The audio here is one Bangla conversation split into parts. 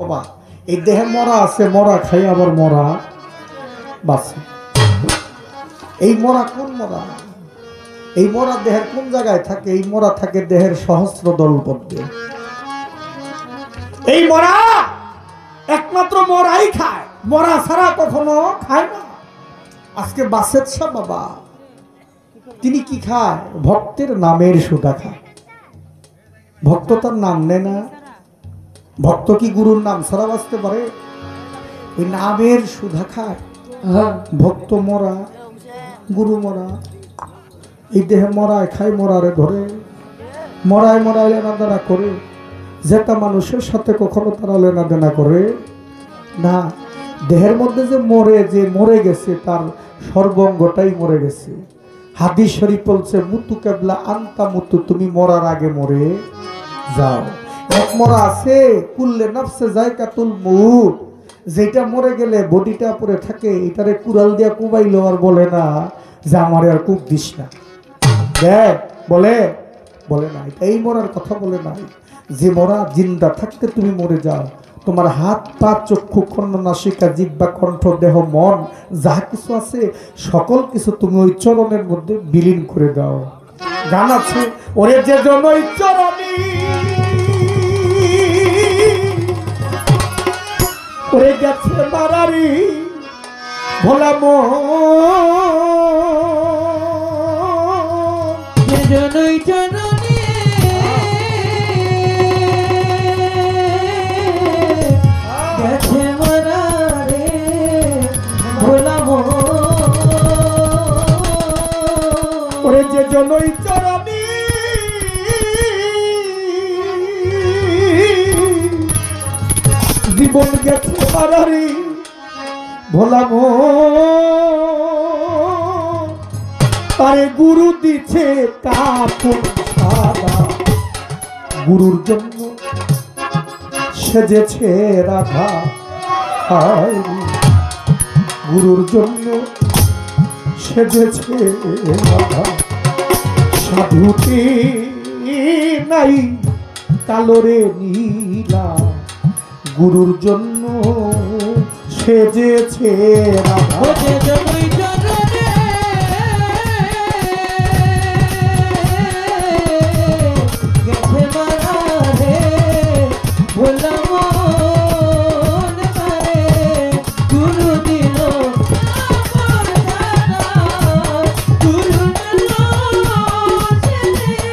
বাবা এই দেহে মরা আছে, মরা খাই আবার মরা বাঁচে। এই মরা কোন মরা? এই মরা দেহের কোন জায়গায় থাকে? এই মরা থাকে দেহের সহস্র দল পদ্মে। এই মরা একমাত্র মরাই খায়, মরা ছাড়া কখনো খায় না। আজকে বাসের শাহ বাবা তিনি কি খায়? ভক্তের নামের সুধা খায়। ভক্ত তার নাম নেয় না। ভক্ত কি গুরুর নাম ছাড়া বাঁচতে পারে? ওই নামের সুধা খায়। ভক্ত মরা, গুরু মরা, এই দেহে মরায় খায়, মরারে ধরে, মরায় মরায় লেনাদেনা করে। যেটা মানুষের সাথে কখনো তারা লেনাদেনা করে না। দেহের মধ্যে যে মরে গেছে তার সর্বঙ্গটাই মরে গেছে। হাদিস শরীফ বলছে মুতু কেবলা আন্তা মুতু, তুমি মরার আগে মরে যাও। এক মরা আছে কুল্লে নাফসে যায়কাতুল মউত, যেটা মরে গেলে বডিটা পরে থাকে, এটারে কুড়াল দিয়া কুবাইলো আর বলে না যে আমারে আর কুক দিস না। দেখ বলে না, এই মরার কথা বলে নাই। যে মরা জিন্দা থাকতে তুমি মরে যাও, তোমার হাত পা চক্ষু কর্ণ নাসিকা জিহ্বা কণ্ঠ দেহ মন যা কিছু আছে সকল কিছু তুমি ওই চরণের মধ্যে বিলীন করে দাও। গান আছে, ওরে যে জন ওই চরণী, ওরে গেছে মারারি ভোলা জনই জননী গেছে মারারে ভোলা ওরে যে জনই চরণী, জীবন গেছে মারারি ভোলা তারে গুরু দিছে কাপড় সাদা, গুরুর জন্য সেজেছে রাধা। গুরুর জন্য সেজেছে রাধা। সাধুতে নাই কালোরে নীলা, গুরুর জন্য সেজেছে রাধা। জনই জননী গেছে মারারে ভোলা গুরু দিল গুরু দিল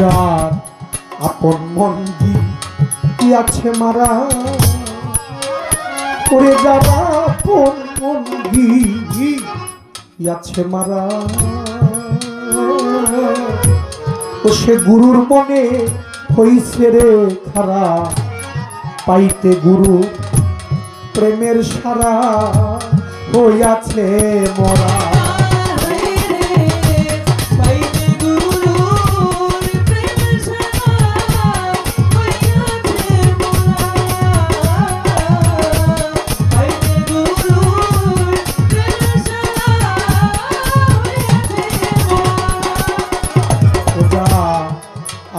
যার আপন মন কি আছে মারা, ওরে যারা আপন মন কি আছে মারা, ও সে গুরুর মনে হইছে রে খারা। পাইতে গুরু প্রেমের সারা হইয়াছে মরা।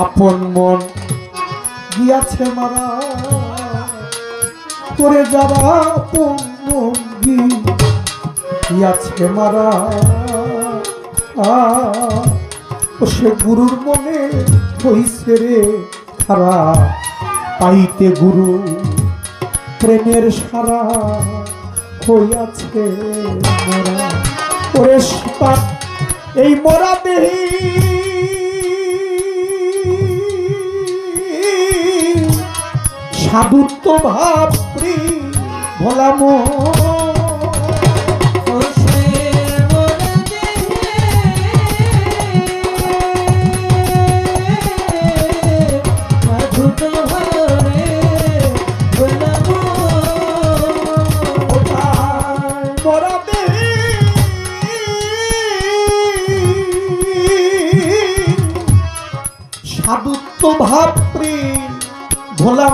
আপন মন গিয়াছে মারা, করে যারা আপন মন গিয়াছে মারা। ও সে গুরুর মনে হইছে রে খারা। পাইতে গুরু প্রেমের সারা হইয়াছে মরা। ওরে এই মরা দেহি সাধুত্ব ভাবরি ভোলা সাধুত্ব ভাবরি ভোলা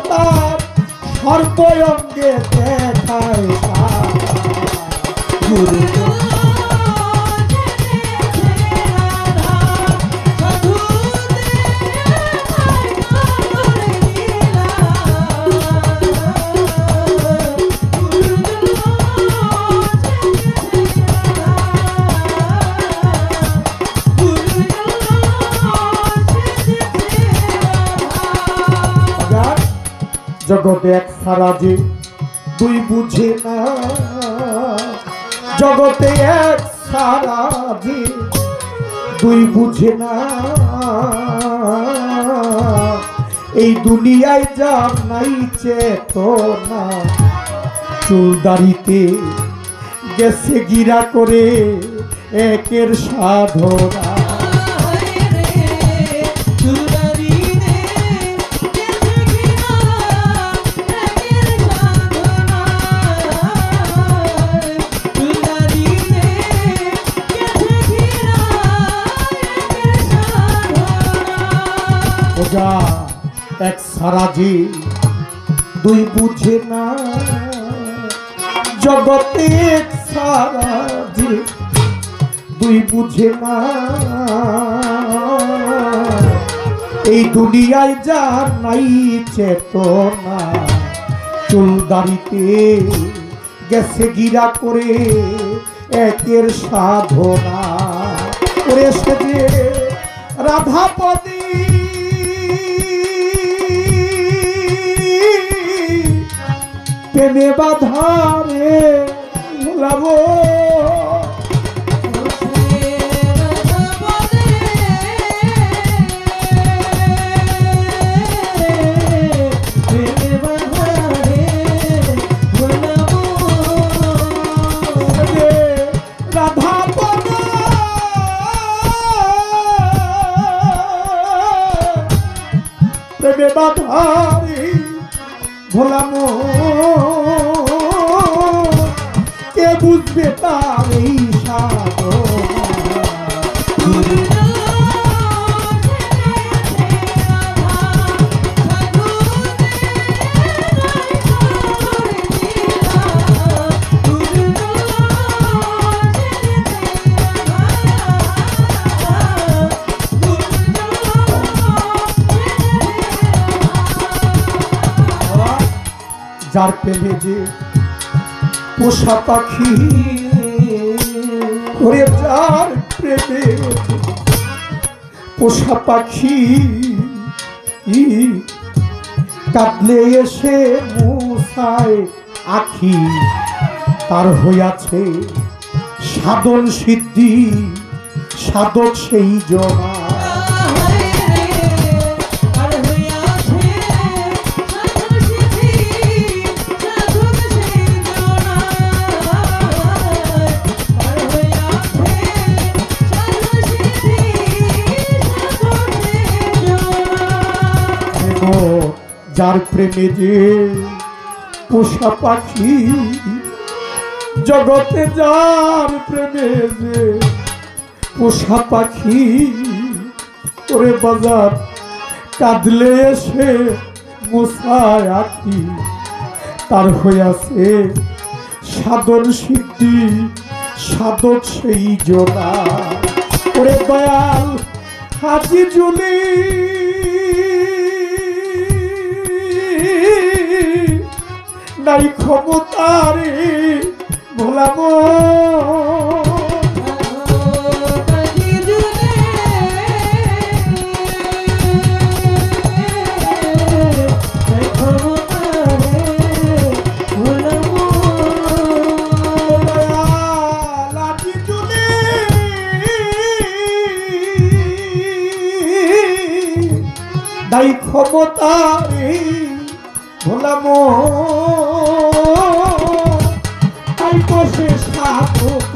তার সর্বঙ্গে দেখায় গুরু জগতে এক সারা যে দুই বুঝে না, জগতে এক সারা যে দুই বুঝে না, এই দুনিয়ায় যা নাই চেতনা, চুল দাড়িতে গেছে গিরা করে একের সাধনা। এক সারা যে দুই বুঝে না, জগতে এক সারা যে দুই বুঝে না, এই দুনিয়ায় যার নাই চেতনা, চুল দাড়িতে গেছে গিরা করে একের সাধনা। করে সে যে রাধাপদী প্রেমে বাধারে ভুলাবো, রাধাপদ প্রেমে বাধারে ভোলামো, কে বুঝবে তার এই সাধনা। যার প্রেমে যে পোষা পাখি, ওরে যার প্রেমে পোষা পাখি, কাঁদলে এসে মুছায় আখি, তার হইয়াছে সাধন সিদ্ধি, সাধক সেই জমা। যার প্রেমে যে পোষা পাখি, জগতে যার প্রেমে যে পোষা পাখি, ওরে বাজার কাঁদলে এসে মুছায় আখি, তার হইয়াছে সাধন সিদ্ধি, সাধক সেই জোড়া। ওরে দয়াল হাজি জুলি নাই ক্ষমতারে ভোলামো, নাই ক্ষমতারে ভোলামো, তাই বসে সাধক